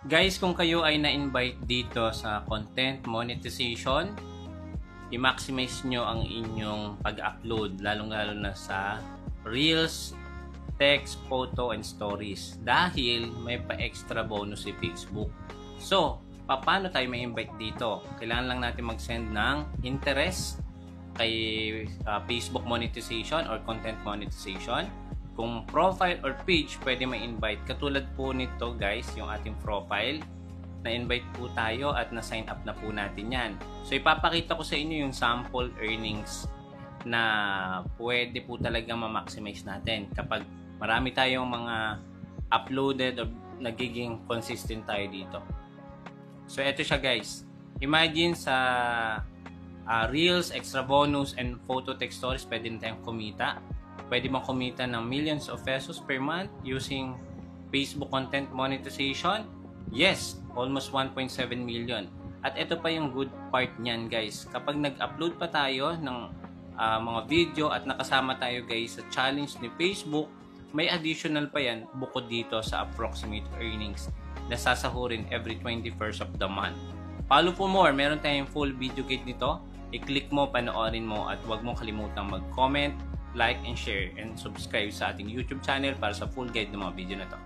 Guys, kung kayo ay na-invite dito sa content monetization, i-maximize nyo ang inyong pag-upload, lalong-lalo na sa Reels, text, photo, and stories. Dahil may pa-extra bonus si Facebook. So, paano tayo ma-invite dito? Kailangan lang natin mag-send ng interest kay Facebook monetization or content monetization. Kung profile or page, pwede ma-invite. Katulad po nito guys, yung ating profile. Na-invite po tayo at na-sign up na po natin yan. So, ipapakita ko sa inyo yung sample earnings na pwede po talaga ma-maximize natin kapag marami tayong mga uploaded o nagiging consistent tayo dito. So, eto siya guys. Imagine sa Reels, extra bonus, and photo text stories, pwede na tayong kumita. Pwede bang kumita ng millions of pesos per month using Facebook content monetization? Yes, almost 1.7 million. At ito pa yung good part niyan guys. Kapag nag-upload pa tayo ng mga video at nakasama tayo guys sa challenge ni Facebook, may additional pa yan bukod dito sa approximate earnings na sasahurin every 21st of the month. Follow for more. Meron tayong full video guide nito. I-click mo, panoorin mo, at huwag mo kalimutang mag-comment, like, and share, and subscribe sa ating YouTube channel para sa full guide ng mga video na to.